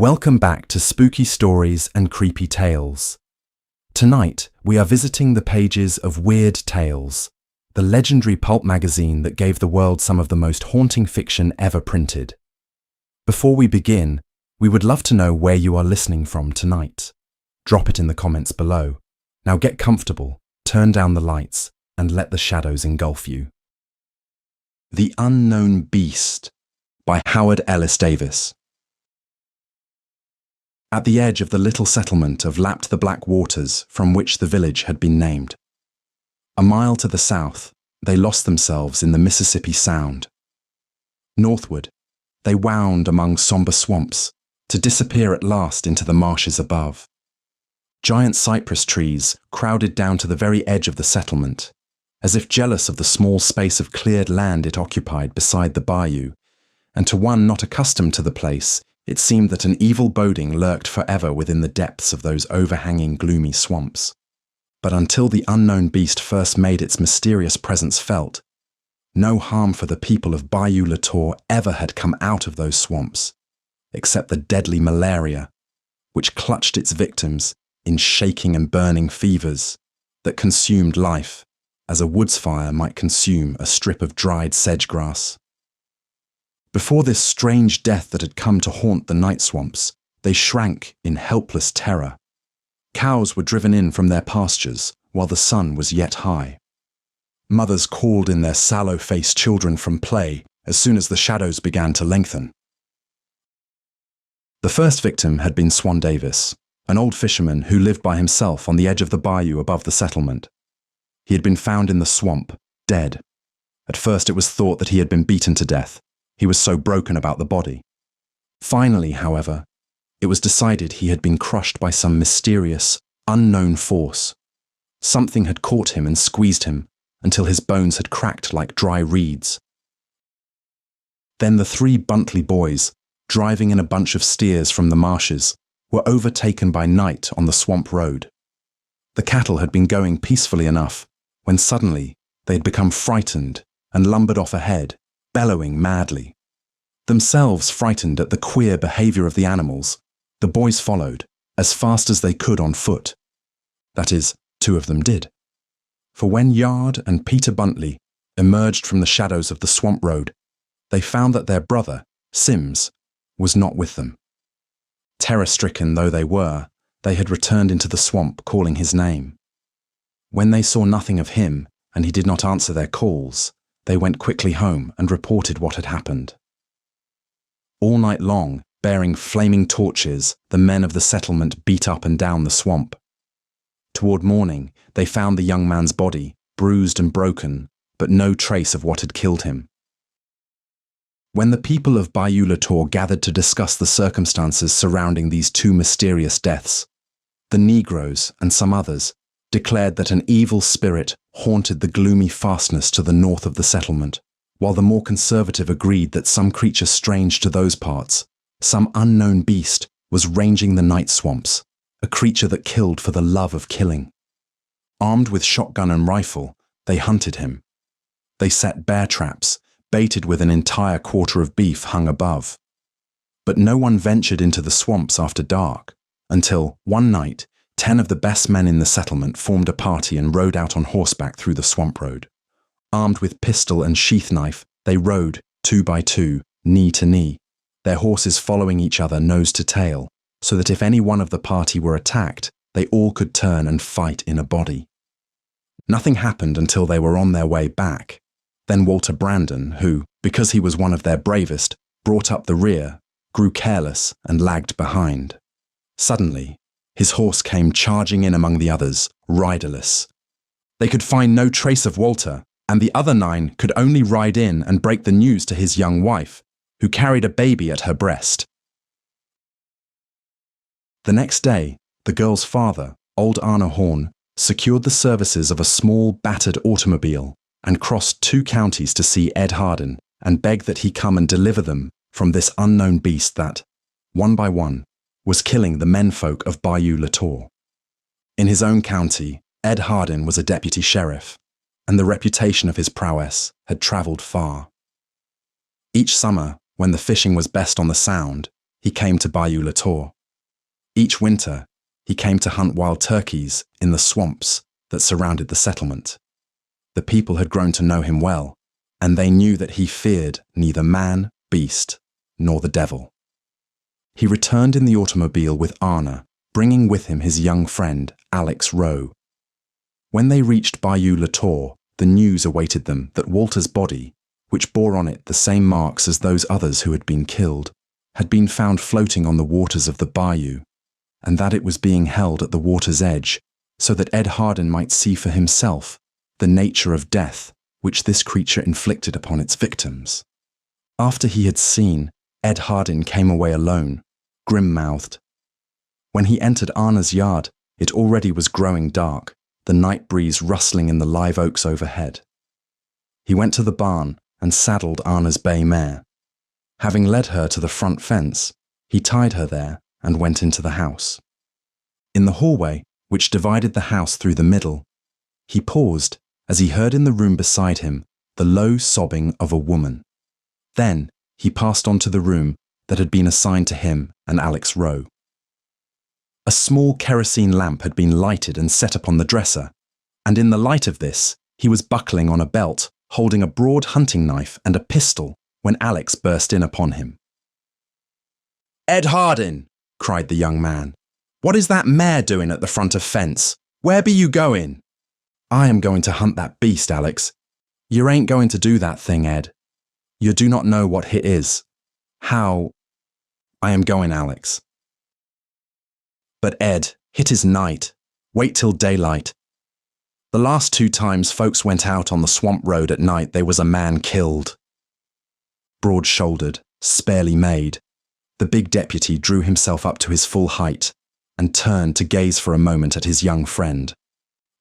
Welcome back to Spooky Stories and Creepy Tales. Tonight, we are visiting the pages of Weird Tales, the legendary pulp magazine that gave the world some of the most haunting fiction ever printed. Before we begin, we would love to know where you are listening from tonight. Drop it in the comments below. Now get comfortable, turn down the lights, and let the shadows engulf you. The Unknown Beast by Howard Ellis Davis. At the edge of the little settlement of lapped the black waters from which the village had been named. A mile to the south, they lost themselves in the Mississippi Sound. Northward, they wound among somber swamps to disappear at last into the marshes above. Giant cypress trees crowded down to the very edge of the settlement, as if jealous of the small space of cleared land it occupied beside the bayou, and to one not accustomed to the place, it seemed that an evil boding lurked forever within the depths of those overhanging gloomy swamps. But until the unknown beast first made its mysterious presence felt, no harm for the people of Bayou le Tor ever had come out of those swamps, except the deadly malaria, which clutched its victims in shaking and burning fevers that consumed life as a woods fire might consume a strip of dried sedge grass. Before this strange death that had come to haunt the night swamps, they shrank in helpless terror. Cows were driven in from their pastures while the sun was yet high. Mothers called in their sallow-faced children from play as soon as the shadows began to lengthen. The first victim had been Swan Davis, an old fisherman who lived by himself on the edge of the bayou above the settlement. He had been found in the swamp, dead. At first it was thought that he had been beaten to death. He was so broken about the body. Finally, however, it was decided he had been crushed by some mysterious, unknown force. Something had caught him and squeezed him until his bones had cracked like dry reeds. Then the three Buntley boys, driving in a bunch of steers from the marshes, were overtaken by night on the swamp road. The cattle had been going peacefully enough when suddenly they had become frightened and lumbered off ahead, bellowing madly. Themselves frightened at the queer behavior of the animals, the boys followed, as fast as they could on foot. That is, two of them did. For when Yard and Peter Buntley emerged from the shadows of the swamp road, they found that their brother, Sims, was not with them. Terror-stricken though they were, they had returned into the swamp calling his name. When they saw nothing of him, and he did not answer their calls, they went quickly home and reported what had happened. All night long, bearing flaming torches, the men of the settlement beat up and down the swamp. Toward morning, they found the young man's body, bruised and broken, but no trace of what had killed him. When the people of Bayou le Tor gathered to discuss the circumstances surrounding these two mysterious deaths, the Negroes and some others declared that an evil spirit haunted the gloomy fastness to the north of the settlement, while the more conservative agreed that some creature strange to those parts, some unknown beast, was ranging the night swamps, a creature that killed for the love of killing. Armed with shotgun and rifle, they hunted him. They set bear traps, baited with an entire quarter of beef hung above. But no one ventured into the swamps after dark, until, one night, 10 of the best men in the settlement formed a party and rode out on horseback through the swamp road. Armed with pistol and sheath knife, they rode, 2 by 2, knee to knee, their horses following each other nose to tail, so that if any one of the party were attacked, they all could turn and fight in a body. Nothing happened until they were on their way back. Then Walter Brandon, who, because he was one of their bravest, brought up the rear, grew careless and lagged behind. Suddenly, his horse came charging in among the others, riderless. They could find no trace of Walter, and the other 9 could only ride in and break the news to his young wife, who carried a baby at her breast. The next day, the girl's father, old Arne Horn, secured the services of a small, battered automobile and crossed 2 counties to see Ed Hardin and beg that he come and deliver them from this unknown beast that, one by one, was killing the menfolk of Bayou le Tor. In his own county, Ed Hardin was a deputy sheriff, and the reputation of his prowess had travelled far. Each summer, when the fishing was best on the Sound, he came to Bayou le Tor. Each winter, he came to hunt wild turkeys in the swamps that surrounded the settlement. The people had grown to know him well, and they knew that he feared neither man, beast, nor the devil. He returned in the automobile with Anna, bringing with him his young friend, Alex Rowe. When they reached Bayou le Tor, the news awaited them that Walter's body, which bore on it the same marks as those others who had been killed, had been found floating on the waters of the bayou, and that it was being held at the water's edge so that Ed Hardin might see for himself the nature of death which this creature inflicted upon its victims. After he had seen, Ed Hardin came away alone, grim-mouthed. When he entered Anna's yard, it already was growing dark, the night breeze rustling in the live oaks overhead. He went to the barn and saddled Anna's bay mare. Having led her to the front fence, he tied her there and went into the house. In the hallway, which divided the house through the middle, he paused as he heard in the room beside him the low sobbing of a woman. Then he passed on to the room that had been assigned to him and Alex Rowe. A small kerosene lamp had been lighted and set upon the dresser, and in the light of this, he was buckling on a belt, holding a broad hunting knife and a pistol when Alex burst in upon him. "Ed Hardin!" cried the young man. "What is that mare doing at the front of fence? Where be you going?" "I am going to hunt that beast, Alex." "You ain't going to do that thing, Ed. You do not know what hit is." "How?" "I am going, Alex." "But Ed, hit is night. Wait till daylight. The last 2 times folks went out on the swamp road at night, there was a man killed." Broad-shouldered, sparely made, the big deputy drew himself up to his full height and turned to gaze for a moment at his young friend.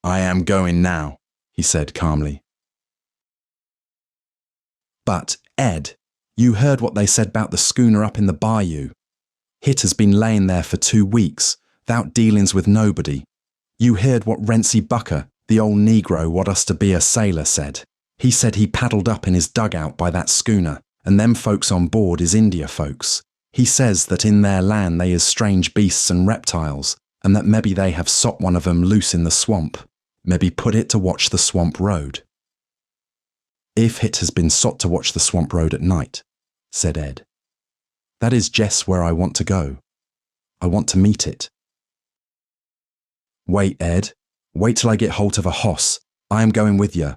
"I am going now," he said calmly. "But, Ed, you heard what they said about the schooner up in the bayou. Hit has been laying there for 2 weeks, without dealings with nobody. You heard what Rency Bucker, the old Negro what us to be a sailor, said. He said he paddled up in his dugout by that schooner, and them folks on board is India folks. He says that in their land they is strange beasts and reptiles, and that maybe they have sot one of them loose in the swamp, maybe put it to watch the swamp road." "If it has been sot to watch the swamp road at night," said Ed, "that is just where I want to go. I want to meet it." "Wait, Ed. Wait till I get hold of a hoss. I am going with you."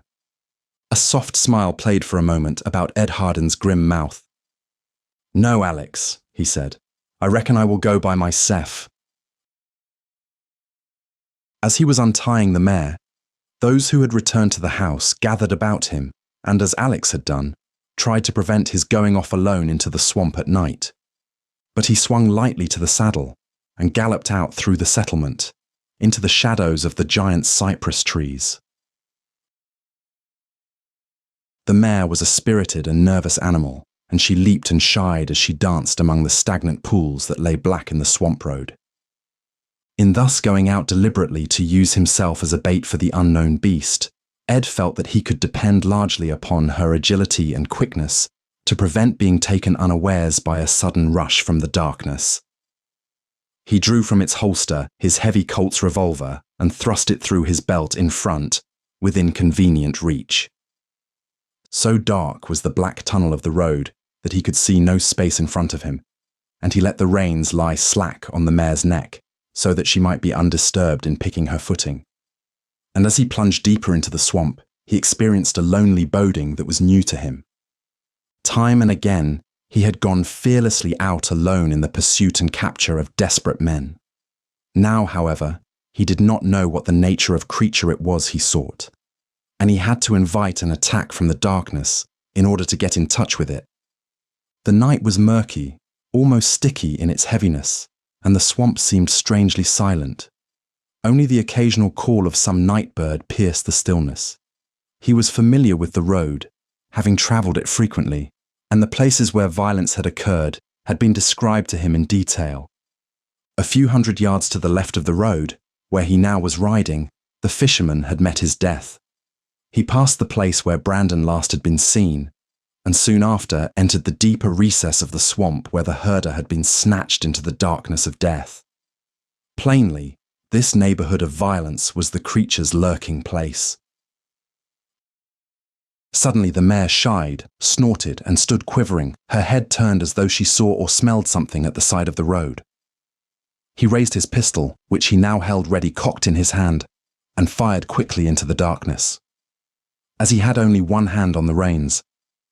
A soft smile played for a moment about Ed Hardin's grim mouth. "No, Alex," he said. "I reckon I will go by myself." As he was untying the mare, those who had returned to the house gathered about him and, as Alex had done, tried to prevent his going off alone into the swamp at night. But he swung lightly to the saddle and galloped out through the settlement, into the shadows of the giant cypress trees. The mare was a spirited and nervous animal, and she leaped and shied as she danced among the stagnant pools that lay black in the swamp road. In thus going out deliberately to use himself as a bait for the unknown beast, Ed felt that he could depend largely upon her agility and quickness to prevent being taken unawares by a sudden rush from the darkness. He drew from its holster his heavy Colt's revolver and thrust it through his belt in front, within convenient reach. So dark was the black tunnel of the road that he could see no space in front of him, and he let the reins lie slack on the mare's neck so that she might be undisturbed in picking her footing. And as he plunged deeper into the swamp, he experienced a lonely boding that was new to him. Time and again, he had gone fearlessly out alone in the pursuit and capture of desperate men. Now, however, he did not know what the nature of creature it was he sought, and he had to invite an attack from the darkness in order to get in touch with it. The night was murky, almost sticky in its heaviness, and the swamp seemed strangely silent. Only the occasional call of some night bird pierced the stillness. He was familiar with the road, having travelled it frequently, and the places where violence had occurred had been described to him in detail. A few hundred yards to the left of the road, where he now was riding, the fisherman had met his death. He passed the place where Brandon last had been seen, and soon after entered the deeper recess of the swamp where the herder had been snatched into the darkness of death. Plainly, this neighborhood of violence was the creature's lurking place. Suddenly the mare shied, snorted, and stood quivering, her head turned as though she saw or smelled something at the side of the road. He raised his pistol, which he now held ready cocked in his hand, and fired quickly into the darkness. As he had only one hand on the reins,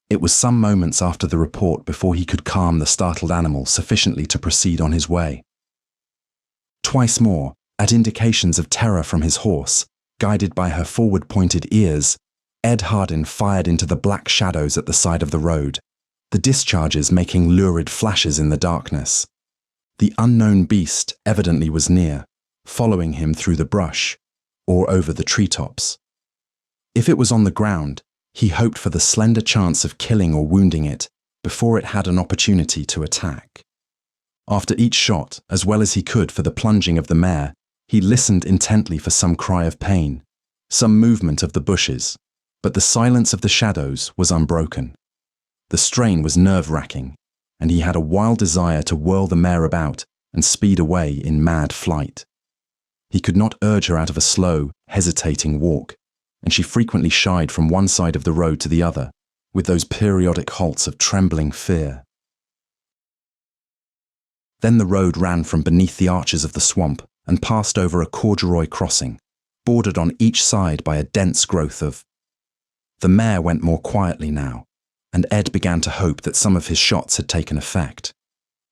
it was some moments after the report before he could calm the startled animal sufficiently to proceed on his way. Twice more, at indications of terror from his horse, guided by her forward-pointed ears, Ed Hardin fired into the black shadows at the side of the road, the discharges making lurid flashes in the darkness. The unknown beast evidently was near, following him through the brush, or over the treetops. If it was on the ground, he hoped for the slender chance of killing or wounding it before it had an opportunity to attack. After each shot, as well as he could for the plunging of the mare, he listened intently for some cry of pain, some movement of the bushes, but the silence of the shadows was unbroken. The strain was nerve-wracking, and he had a wild desire to whirl the mare about and speed away in mad flight. He could not urge her out of a slow, hesitating walk, and she frequently shied from one side of the road to the other, with those periodic halts of trembling fear. Then the road ran from beneath the arches of the swamp and passed over a corduroy crossing, bordered on each side by a dense growth of... The mare went more quietly now, and Ed began to hope that some of his shots had taken effect.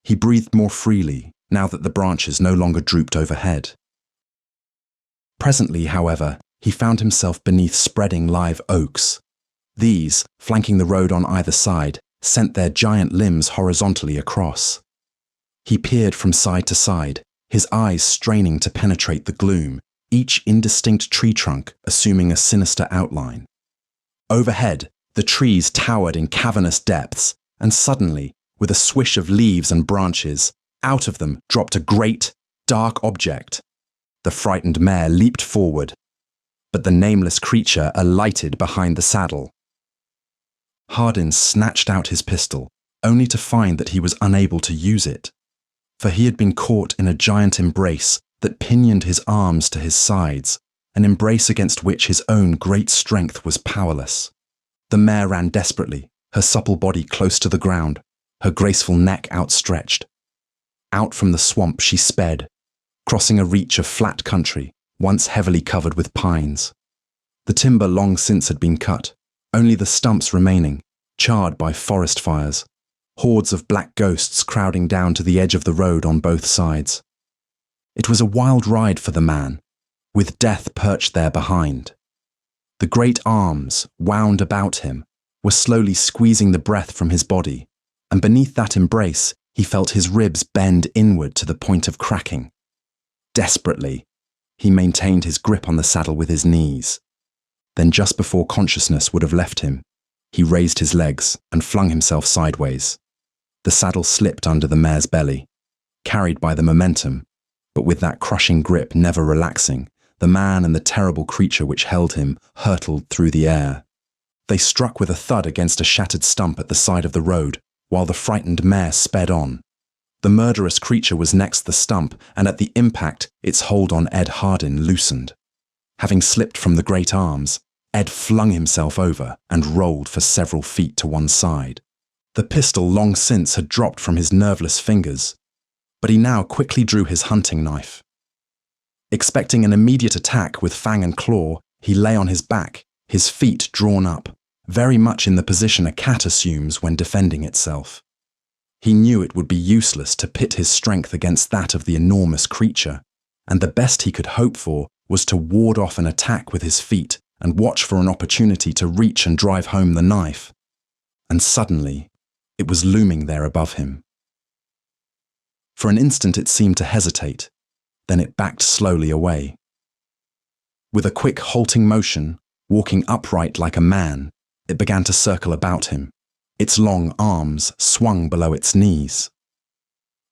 He breathed more freely, now that the branches no longer drooped overhead. Presently, however, he found himself beneath spreading live oaks. These, flanking the road on either side, sent their giant limbs horizontally across. He peered from side to side, his eyes straining to penetrate the gloom, each indistinct tree trunk assuming a sinister outline. Overhead, the trees towered in cavernous depths, and suddenly, with a swish of leaves and branches, out of them dropped a great, dark object. The frightened mare leaped forward, but the nameless creature alighted behind the saddle. Hardin snatched out his pistol, only to find that he was unable to use it, for he had been caught in a giant embrace that pinioned his arms to his sides, an embrace against which his own great strength was powerless. The mare ran desperately, her supple body close to the ground, her graceful neck outstretched. Out from the swamp she sped, crossing a reach of flat country, once heavily covered with pines. The timber long since had been cut, only the stumps remaining, charred by forest fires, hordes of black ghosts crowding down to the edge of the road on both sides. It was a wild ride for the man, with death perched there behind. The great arms, wound about him, were slowly squeezing the breath from his body, and beneath that embrace he felt his ribs bend inward to the point of cracking. Desperately, he maintained his grip on the saddle with his knees. Then just before consciousness would have left him, he raised his legs and flung himself sideways. The saddle slipped under the mare's belly. Carried by the momentum, but with that crushing grip never relaxing, the man and the terrible creature which held him hurtled through the air. They struck with a thud against a shattered stump at the side of the road, while the frightened mare sped on. The murderous creature was next the stump, and at the impact, its hold on Ed Hardin loosened. Having slipped from the great arms, Ed flung himself over and rolled for several feet to one side. The pistol long since had dropped from his nerveless fingers, but he now quickly drew his hunting knife. Expecting an immediate attack with fang and claw, he lay on his back, his feet drawn up, very much in the position a cat assumes when defending itself. He knew it would be useless to pit his strength against that of the enormous creature, and the best he could hope for was to ward off an attack with his feet and watch for an opportunity to reach and drive home the knife. And suddenly, it was looming there above him. For an instant it seemed to hesitate, then it backed slowly away. With a quick halting motion, walking upright like a man, it began to circle about him. Its long arms swung below its knees.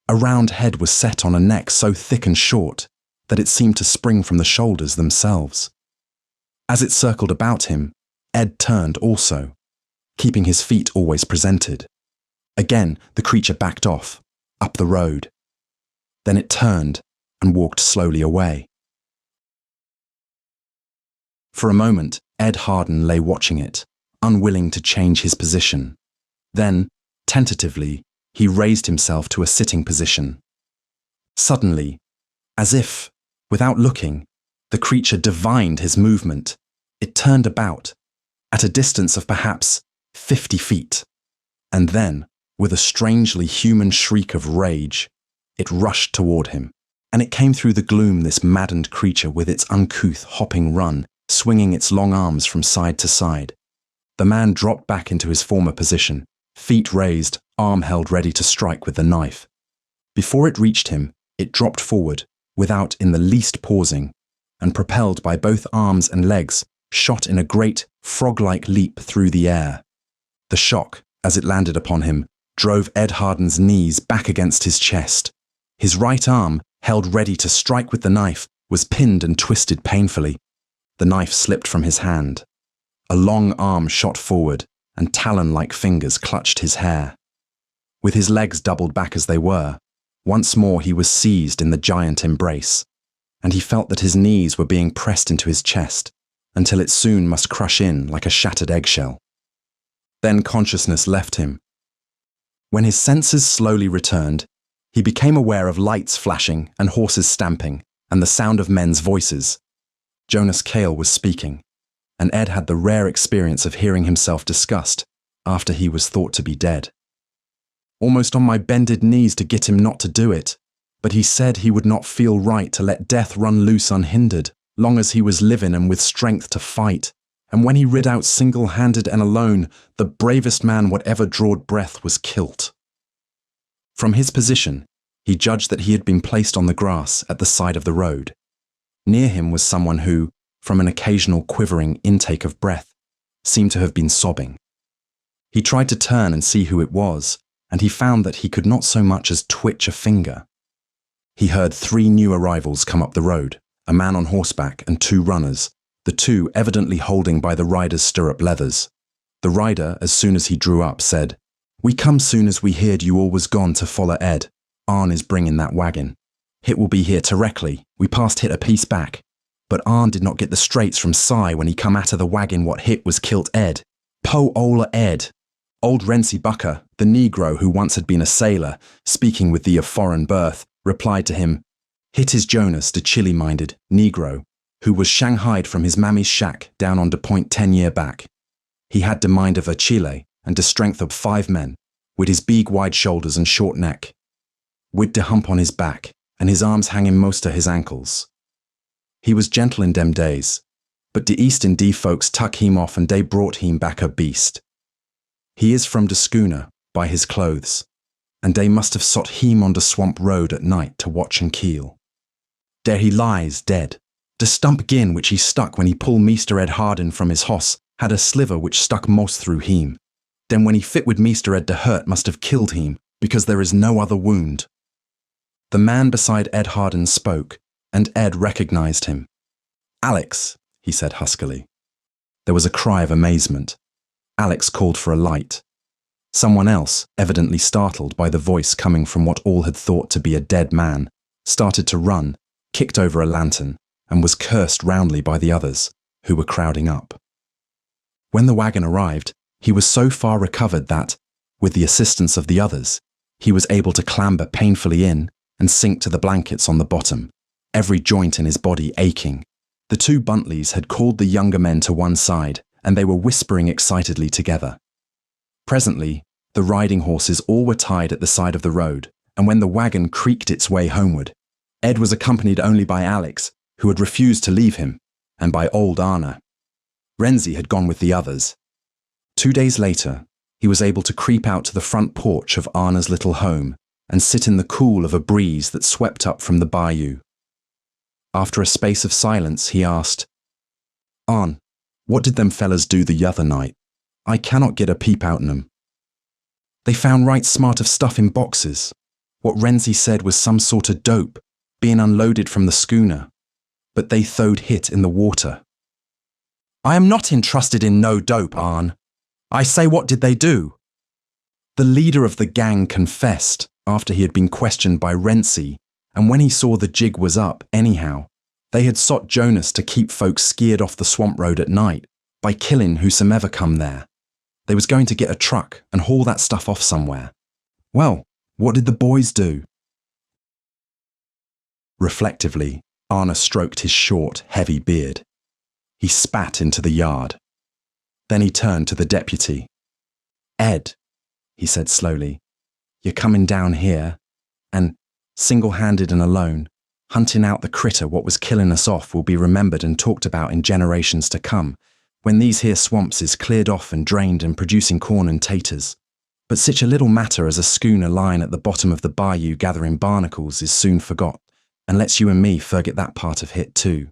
A round head was set on a neck so thick and short that it seemed to spring from the shoulders themselves. As it circled about him, Ed turned also. keeping his feet always presented. Again, the creature backed off, up the road. Then it turned and walked slowly away. For a moment, Ed Harden lay watching it, unwilling to change his position. Then, tentatively, he raised himself to a sitting position. Suddenly, as if, without looking, the creature divined his movement, it turned about, at a distance of perhaps 50 feet. And then, with a strangely human shriek of rage, it rushed toward him. And it came through the gloom, this maddened creature with its uncouth, hopping run, swinging its long arms from side to side. The man dropped back into his former position, feet raised, arm held ready to strike with the knife. Before it reached him, it dropped forward, without in the least pausing, and propelled by both arms and legs, shot in a great, frog-like leap through the air. The shock, as it landed upon him, drove Ed Harden's knees back against his chest. His right arm, held ready to strike with the knife, was pinned and twisted painfully. The knife slipped from his hand. A long arm shot forward, and talon-like fingers clutched his hair. With his legs doubled back as they were, once more he was seized in the giant embrace, and he felt that his knees were being pressed into his chest, until it soon must crush in like a shattered eggshell. Then consciousness left him. When his senses slowly returned, he became aware of lights flashing and horses stamping, and the sound of men's voices. Jonas Cale was speaking, and Ed had the rare experience of hearing himself discussed after he was thought to be dead. Almost on my bended knees to get him not to do it, but he said he would not feel right to let death run loose unhindered, long as he was living and with strength to fight. And when he rid out single-handed and alone, the bravest man whatever drawed breath was kilt. From his position, he judged that he had been placed on the grass at the side of the road. Near him was someone who, from an occasional quivering intake of breath, seemed to have been sobbing. He tried to turn and see who it was, and he found that he could not so much as twitch a finger. He heard 3 new arrivals come up the road, a man on horseback and 2 runners, the 2 evidently holding by the rider's stirrup leathers. The rider, as soon as he drew up, said, "We come soon as we heard you all was gone to follow Ed. Arn is bringing that wagon. Hit will be here directly. We passed Hit a piece back. But Arn did not get the straights from Cy when he come out of the wagon what Hit was kilt Ed. Po Ola Ed." Old Rency Bucker, the Negro who once had been a sailor, speaking with the of foreign birth, replied to him, "Hit is Jonas, the chilly-minded Negro, who was shanghaied from his mammy's shack down on de point 10 year back. He had de mind of a Chile and de strength of 5 men, with his big wide shoulders and short neck, with de hump on his back, and his arms hanging most to his ankles. He was gentle in dem days, but de East Indie folks tuck him off and dey brought him back a beast. He is from de schooner, by his clothes, and dey must have sot him on de swamp road at night to watch and keel. There he lies, dead. De stump gin which he stuck when he pulled Meester Ed Harden from his hoss had a sliver which stuck most through him. Then when he fit with Meester Ed de hurt must have killed him, because there is no other wound." The man beside Ed Harden spoke, and Ed recognized him. "Alex," he said huskily. There was a cry of amazement. Alex called for a light. Someone else, evidently startled by the voice coming from what all had thought to be a dead man, started to run, kicked over a lantern, and was cursed roundly by the others, who were crowding up. When the wagon arrived, he was so far recovered that, with the assistance of the others, he was able to clamber painfully in and sink to the blankets on the bottom, every joint in his body aching. The 2 Buntleys had called the younger men to one side, and they were whispering excitedly together. Presently, the riding horses all were tied at the side of the road, and when the wagon creaked its way homeward, Ed was accompanied only by Alex, who had refused to leave him, and by old Arna. Renzi had gone with the others. 2 days later, he was able to creep out to the front porch of Arna's little home and sit in the cool of a breeze that swept up from the bayou. After a space of silence, he asked, "Arn, what did them fellas do the other night? I cannot get a peep out'n 'em." "They found right smart of stuff in boxes. What Renzi said was some sort of dope, being unloaded from the schooner. But they throwed Hit in the water." "I am not entrusted in no dope, Arn," I say, what did they do? The leader of the gang confessed after he had been questioned by Renzi, and when he saw the jig was up anyhow, they had sought Jonas to keep folks scared off the swamp road at night by killing whosoever come there. They was going to get a truck and haul that stuff off somewhere. Well, what did the boys do? Reflectively, Arne stroked his short, heavy beard. He spat into the yard. Then he turned to the deputy. Ed, he said slowly, you're coming down here, and, single-handed and alone, hunting out the critter what was killing us off will be remembered and talked about in generations to come, when these here swamps is cleared off and drained and producing corn and taters. But such a little matter as a schooner lying at the bottom of the bayou gathering barnacles is soon forgot, and lets you and me forget that part of hit too.